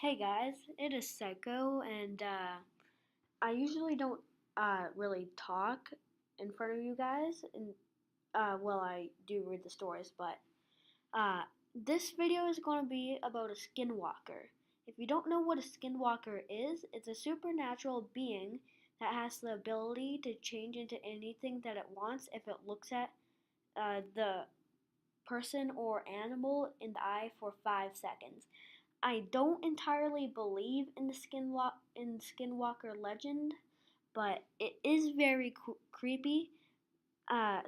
Hey guys, it is Psycho, and I usually don't really talk in front of you guys, and well, I do read the stories, but uh, this video is going to be about a skinwalker. If you don't know what a skinwalker is, it's a supernatural being that has the ability to change into anything that it wants if it looks at the person or animal in the eye for 5 seconds. I don't entirely believe in the Skinwalker legend, but it is very creepy.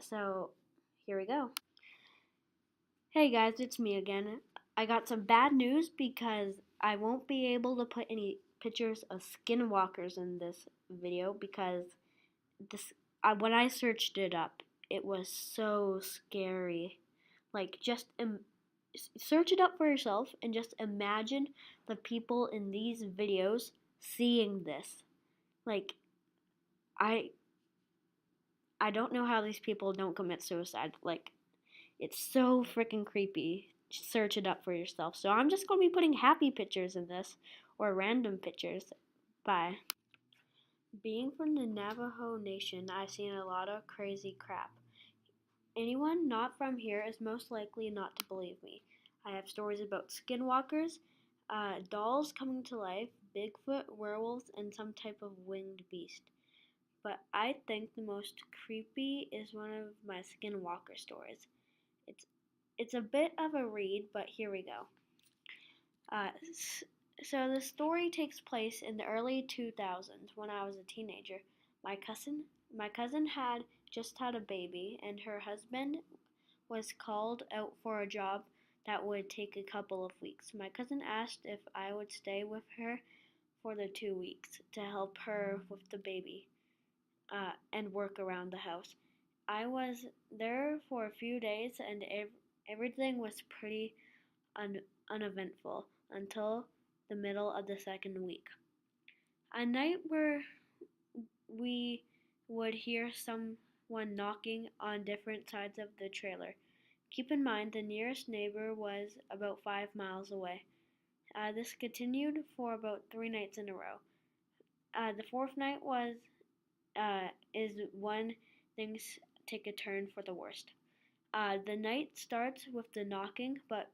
So here we go. Hey guys, it's me again. I got some bad news because I won't be able to put any pictures of skinwalkers in this video because this when I searched it up, it was so scary. Like search it up for yourself and just imagine the people in these videos seeing this. Like I I don't know how these people don't commit suicide. Like it's so freaking creepy. Search it up for yourself. So I'm just going to be putting happy pictures in this or random pictures. Bye. Being from the Navajo Nation, I've seen a lot of crazy crap. Anyone not from here is most likely not to believe me. I have stories about skinwalkers, dolls coming to life, Bigfoot, werewolves, and some type of winged beast. But I think the most creepy is one of my skinwalker stories. It's it's a bit of a read, but here we go. Uh, so the story takes place in the early 2000s when I was a teenager. My cousin my cousin had just had a baby, and her husband was called out for a job that would take a couple of weeks. My cousin asked if I would stay with her for the 2 weeks to help her with the baby and work around the house. I was there for a few days, and everything was pretty uneventful until the middle of the second week. A night where we would hear someone knocking on different sides of the trailer. Keep in mind, the nearest neighbor was about 5 miles away. This continued for about 3 nights in a row. The fourth night is when things take a turn for the worst. The night starts with the knocking, but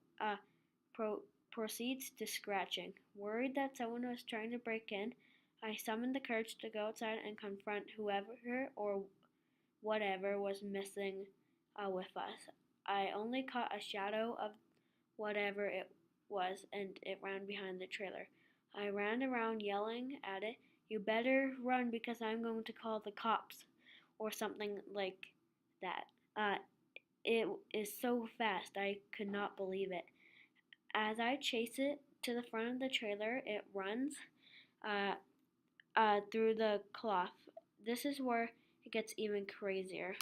pro- proceeds to scratching. Worried that someone was trying to break in, I summoned the courage to go outside and confront whoever or whatever was messing with us. I only caught a shadow of whatever it was, and it ran behind the trailer. I ran around yelling at it, "You better run because I'm going to call the cops," or something like that. Uh, it is so fast, I could not believe it. As I chase it to the front of the trailer, it runs uh, through the cloth. This is where it gets even crazier.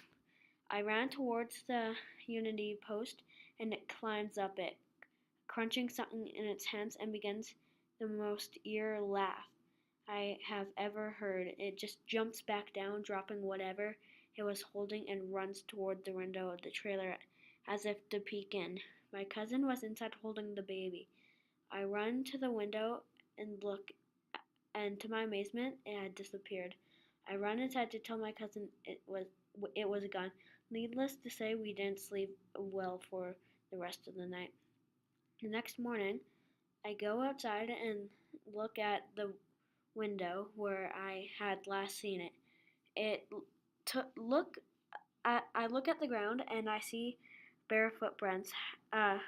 I ran towards the Unity post and it climbs up it, crunching something in its hands and begins the most ear laugh I have ever heard. It just jumps back down, dropping whatever it was holding, and runs toward the window of the trailer as if to peek in. My cousin was inside holding the baby. I run to the window and look, and to my amazement, it had disappeared. I run inside to tell my cousin it was gone. Needless to say, we didn't sleep well for the rest of the night. The next morning, I go outside and look at the window where I had last seen it. It t- look I look at the ground and I see bare footprints. Uh,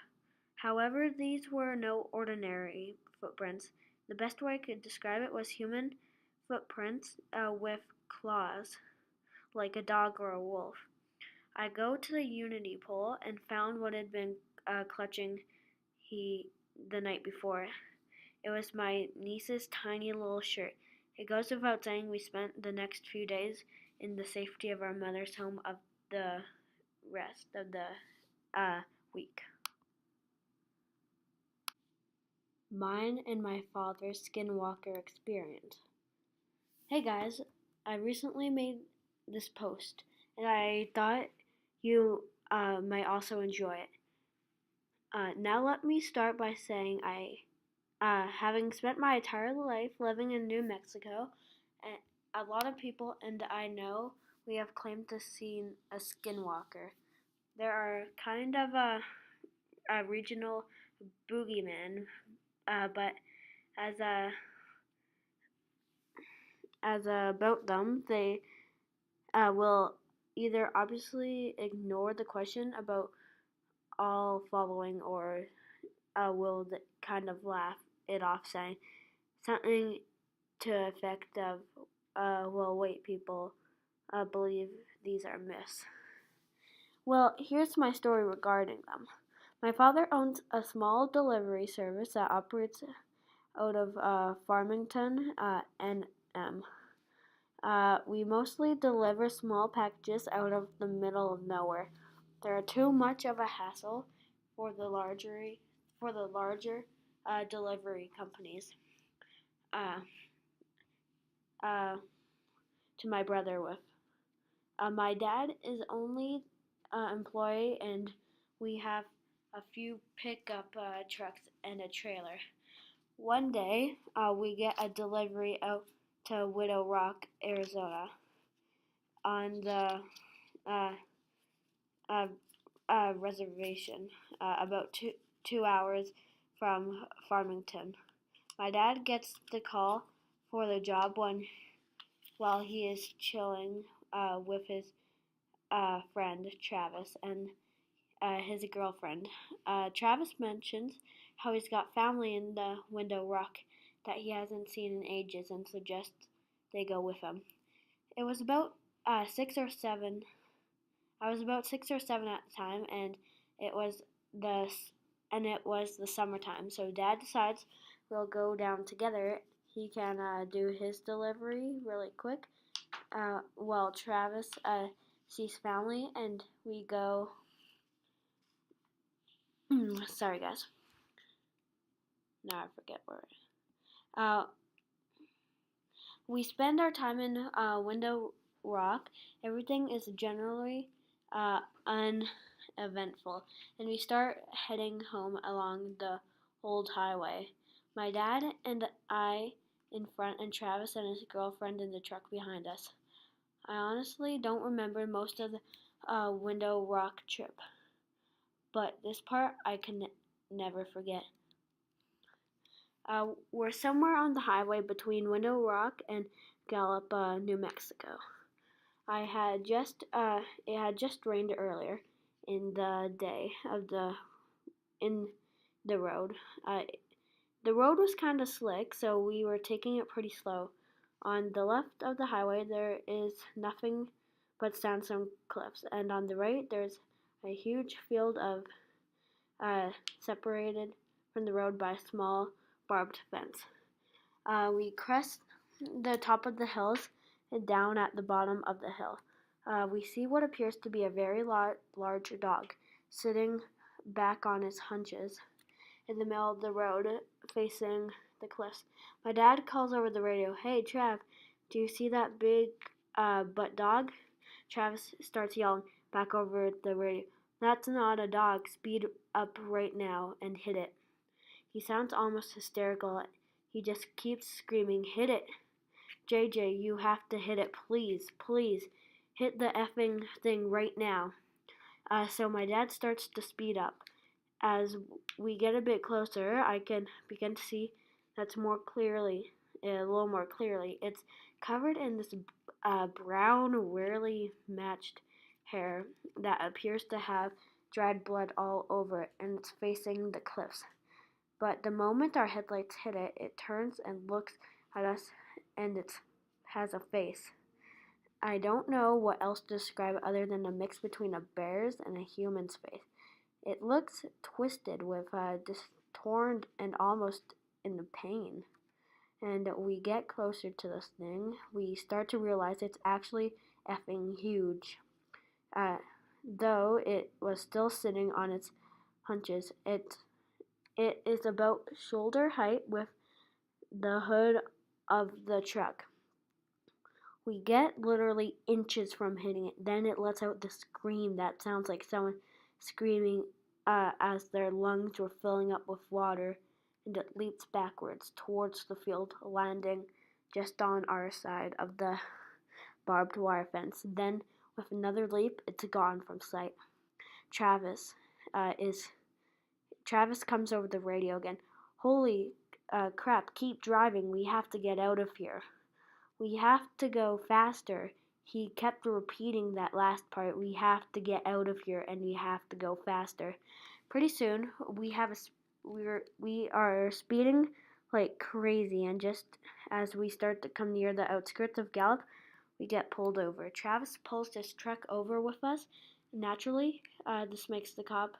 However, these were no ordinary footprints. The best way I could describe it was human footprints with claws, like a dog or a wolf. I go to the Unity pole and found what had been clutching he the night before. It was my niece's tiny little shirt. It goes without saying we spent the next few days in the safety of our mother's home of the rest of the week. Mine and my father's skinwalker experience. Hey guys, I recently made this post and I thought you might also enjoy it. Now let me start by saying I having spent my entire life living in New Mexico, and a lot of people and I know we have claimed to see a skinwalker. There are kind of a regional boogeyman, but as a about them, they will either obviously ignore the question about all following, or will kind of laugh it off, saying something to the effect of, "Well, wait, people believe these are myths." Well, here's my story regarding them. My father owns a small delivery service that operates out of Farmington, NM. We mostly deliver small packages out of the middle of nowhere. They are too much of a hassle for the larger delivery companies. Uh, uh, to my brother with. My dad is only employee, and we have a few pickup trucks and a trailer. One day, we get a delivery out to Widow Rock, Arizona, on the uh, uh, reservation, about 2 hours from Farmington. My dad gets the call for the job while he is chilling with his friend Travis and his girlfriend. Travis mentions how he's got family in the Window Rock that he hasn't seen in ages and suggests they go with him. It was about 6 or 7. I was about 6 or 7 at the time, and it was the summertime. So Dad decides we'll go down together. He can do his delivery really quick, while Travis sees family, and we go. Sorry, guys. Now I forget where. We spend our time in Window Rock. Everything is generally uneventful, and we start heading home along the old highway. My dad and I in front, and Travis and his girlfriend in the truck behind us. I honestly don't remember most of the Window Rock trip, but this part I can never forget. We're somewhere on the highway between Window Rock and Gallup, New Mexico. It had just rained earlier in the day of in the road. The road was kind of slick, so we were taking it pretty slow. On the left of the highway, there is nothing but sandstone cliffs, and on the right, there's a huge field of separated from the road by a small barbed fence. We crest the top of the hills and down at the bottom of the hill. We see what appears to be a very large dog sitting back on its haunches in the middle of the road facing the cliffs. My dad calls over the radio, "Hey, Trav, do you see that big butt dog?" Travis starts yelling back over the radio, "That's not a dog. Speed up right now and hit it." He sounds almost hysterical. He just keeps screaming, "Hit it! JJ, you have to hit it, please, please. Hit the effing thing right now." So my dad starts to speed up. As we get a bit closer, I can begin to see that's a little more clearly. It's covered in this brown, rarely matched hair that appears to have dried blood all over it, and it's facing the cliffs. But the moment our headlights hit it, it turns and looks at us, and it has a face. I don't know what else to describe it other than a mix between a bear's and a human's face. It looks twisted with distorted and almost in pain. And we get closer to this thing, we start to realize it's actually effing huge. Uh, though it was still sitting on its hunches, it is about shoulder height with the hood of the truck. We get literally inches from hitting it. Then it lets out the scream that sounds like someone screaming as their lungs were filling up with water, and it leaps backwards towards the field, landing just on our side of the barbed wire fence. Then, with another leap, it's gone from sight. Travis is Travis comes over the radio again. Holy crap, keep driving. We have to get out of here. We have to go faster. He kept repeating that last part. We have to get out of here and we have to go faster. Pretty soon, we are speeding like crazy, and just as we start to come near the outskirts of Gallup, we get pulled over. Travis pulls his truck over with us. Naturally, this makes the cop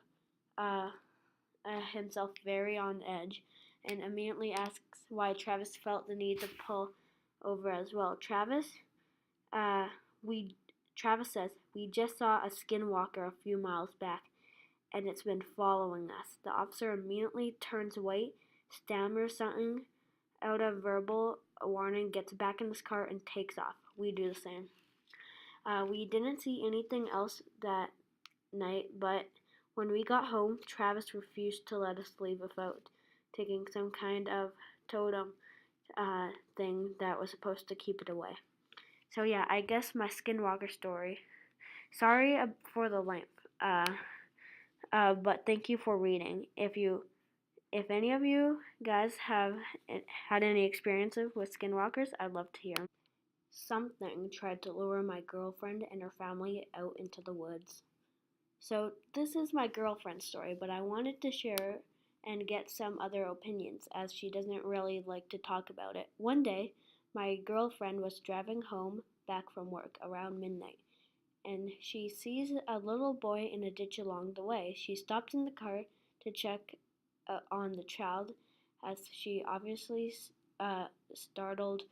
uh, himself very on edge and immediately asks why Travis felt the need to pull over as well. Uh, we Travis says we just saw a skinwalker a few miles back, and it's been following us. The officer immediately turns white, stammers something out of verbal warning, gets back in his car, and takes off. We do the same. We didn't see anything else that night, but when we got home, Travis refused to let us leave without taking some kind of totem thing that was supposed to keep it away. So yeah, I guess my skinwalker story. Sorry for the length, but thank you for reading. If any of you guys have had any experiences with skinwalkers, I'd love to hear. Something tried to lure my girlfriend and her family out into the woods. So this is my girlfriend's story, but I wanted to share and get some other opinions as she doesn't really like to talk about it. One day, my girlfriend was driving home back from work around midnight, and she sees a little boy in a ditch along the way. She stops in the car to check on the child, as she obviously startled,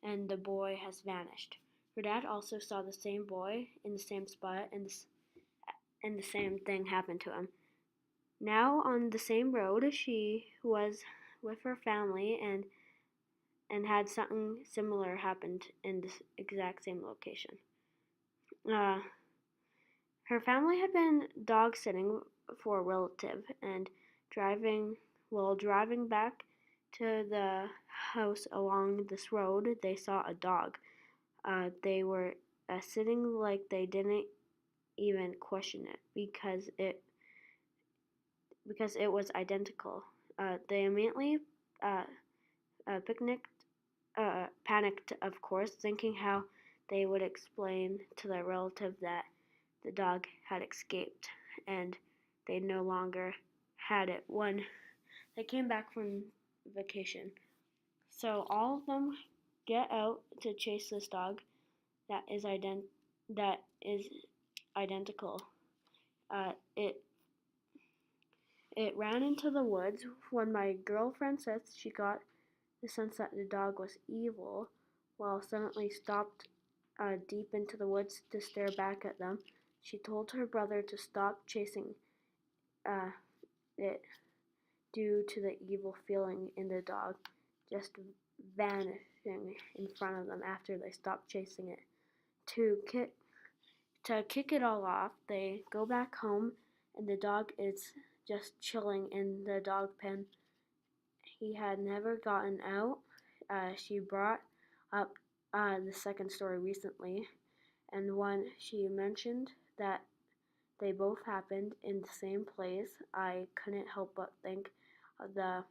and the boy has vanished. Her dad also saw the same boy in the same spot, and the same thing happened to him. Now on the same road, she was with her family, and had something similar happened in this exact same location. Uh, Her family had been dog sitting for a relative, and driving back to the house along this road, they saw a dog. They were sitting like they didn't even question it because it was identical. They immediately uh, panicked, of course, thinking how they would explain to their relative that the dog had escaped and they no longer had it when they came back from vacation. So all of them get out to chase this dog that is identical. Uh, it it ran into the woods. When my girlfriend says she got the sense that the dog was evil, while suddenly stopped deep into the woods to stare back at them. She told her brother to stop chasing uh, it due to the evil feeling in the dog just vanishing in front of them after they stopped chasing it. To kick it all off, they go back home, and the dog is just chilling in the dog pen. He had never gotten out. She brought up the second story recently, and when she mentioned that they both happened in the same place, I couldn't help but think of the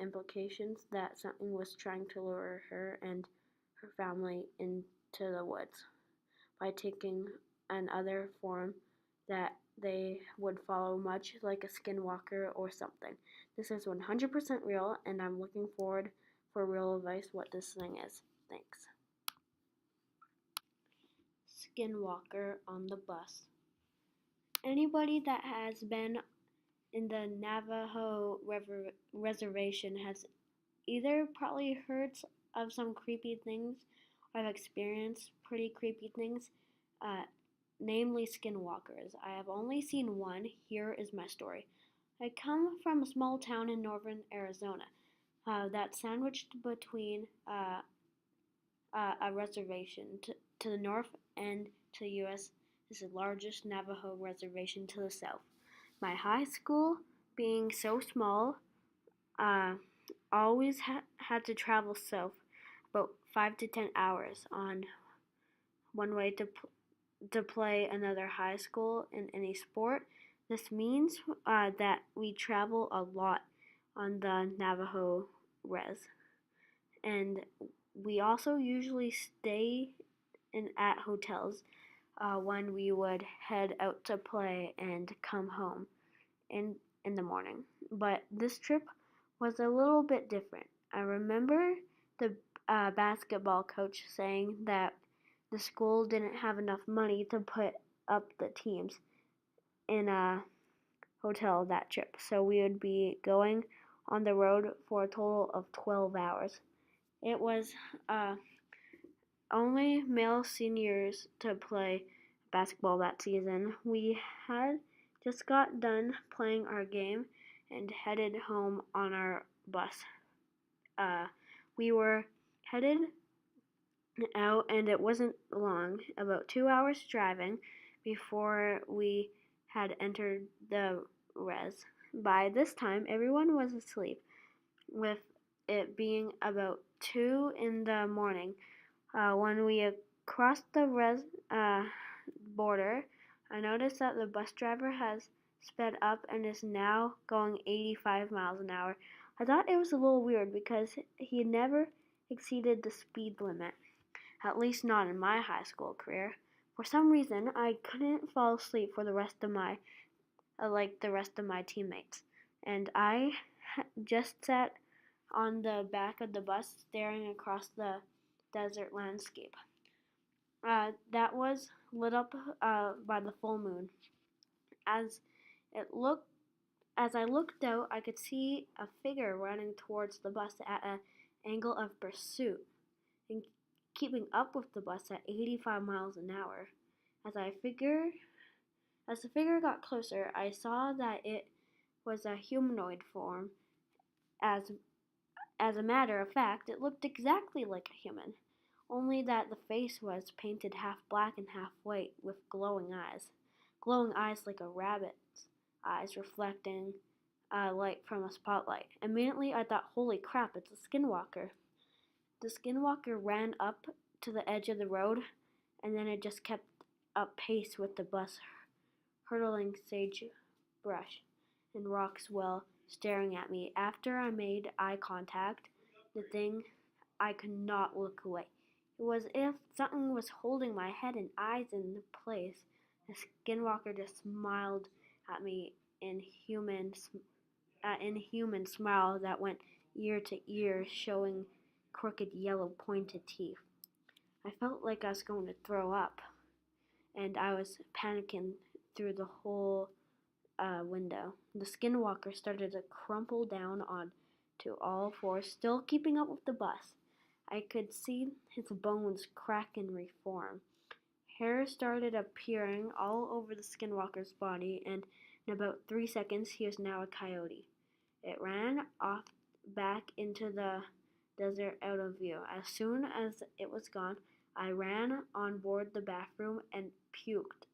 implications that something was trying to lure her and her family into the woods by taking another form that they would follow, much like a skinwalker or something. This is 100% real, and I'm looking forward for real advice what this thing is. Thanks. Skinwalker on the bus. Anybody that has been in the Navajo reservation has either probably heard of some creepy things or have experienced pretty creepy things, uh, namely skinwalkers. I have only seen one. Here is my story. I come from a small town in northern Arizona that's sandwiched between a reservation. To the north and to the U.S. is the largest Navajo reservation to the south. My high school, being so small, Uh, always had to travel south about 5 to 10 hours on one way to play another high school in any sport. This means that we travel a lot on the Navajo res, and we also usually stay at hotels when we would head out to play and come home in in the morning. But this trip was a little bit different. I remember the basketball coach saying that the school didn't have enough money to put up the teams in a hotel that trip, so we would be going on the road for a total of 12 hours. It was uh, only male seniors to play basketball that season. We had just got done playing our game and headed home on our bus. We were headed out, and it wasn't long, about 2 hours driving, before we had entered the res. By this time, everyone was asleep, with it being about 2 in the morning. When we crossed the border, I noticed that the bus driver has sped up and is now going 85 miles an hour. I thought it was a little weird because he never exceeded the speed limit, at least not in my high school career. For some reason, I couldn't fall asleep for the rest of my like the rest of my teammates, and I just sat on the back of the bus staring across the desert landscape that was lit up by the full moon. As it looked, as I looked out, I could see a figure running towards the bus at an angle of pursuit and keeping up with the bus at 85 miles an hour. As I figure, as the figure got closer, I saw that it was a humanoid form. As as a matter of fact, it looked exactly like a human, only that the face was painted half black and half white with glowing eyes. Glowing eyes like a rabbit's eyes reflecting light from a spotlight. Immediately I thought, holy crap, it's a skinwalker. The skinwalker ran up to the edge of the road, and then it just kept up pace with the bus, hurtling sagebrush and rocks while staring at me. After I made eye contact, the thing, I could not look away. It was as if something was holding my head and eyes in place. The skinwalker just smiled at me in human smile that went ear to ear, showing crooked yellow pointed teeth. I felt like I was going to throw up, and I was panicking through the whole window. The skinwalker started to crumple down onto all fours, still keeping up with the bus. I could see his bones crack and reform. Hair started appearing all over the skinwalker's body, and in about 3 seconds he was now a coyote. It ran off back into the desert out of view. As soon as it was gone, I ran on board the bathroom and puked,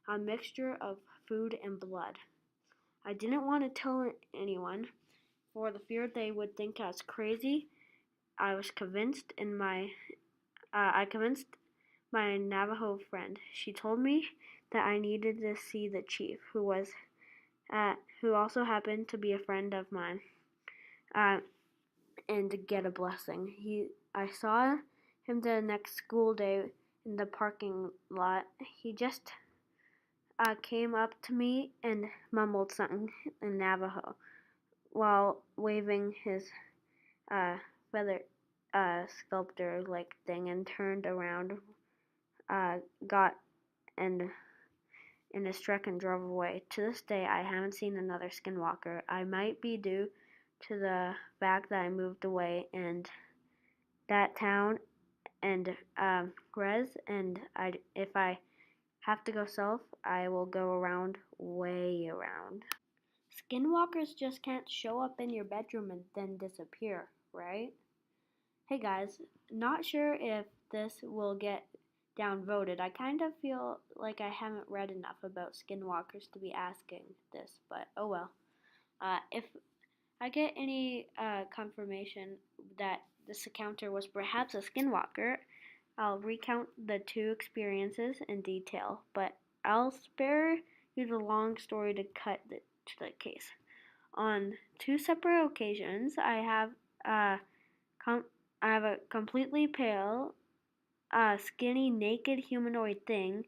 a mixture of food and blood. I didn't want to tell anyone, for the fear they would think I was crazy. I was convinced I convinced my Navajo friend. She told me that I needed to see the chief, who also happened to be a friend of mine, and get a blessing. I saw him the next school day in the parking lot. He just came up to me and mumbled something in Navajo while waving his feather sculptor like thing, and turned around, got and in his truck and drove away. To this day, I haven't seen another skinwalker. I might be due to the fact that I moved away and that town and res, and if I have to go south, I will go around, way around. Skinwalkers just can't show up in your bedroom and then disappear, right? Hey guys, not sure if this will get downvoted. I kind of feel like I haven't read enough about skinwalkers to be asking this, but oh well. If I get any confirmation that this encounter was perhaps a skinwalker, I'll recount the two experiences in detail, but I'll spare you the long story to to the case. On two separate occasions, uh, com- I have a completely pale, skinny, naked humanoid thing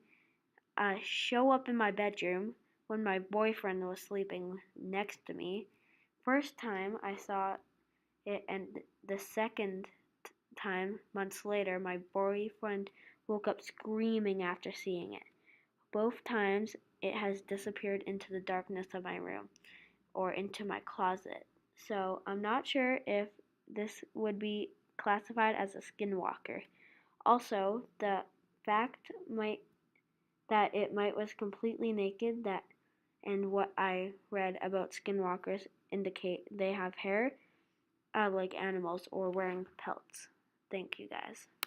show up in my bedroom when my boyfriend was sleeping next to me. First time I saw it, and the second time, months later, my boyfriend woke up screaming after seeing it. Both times, it has disappeared into the darkness of my room or into my closet. So I'm not sure if this would be classified as a skinwalker. Also, the fact might that it might was completely naked that and what I read about skinwalkers indicate they have hair like animals or wearing pelts. Thank you guys.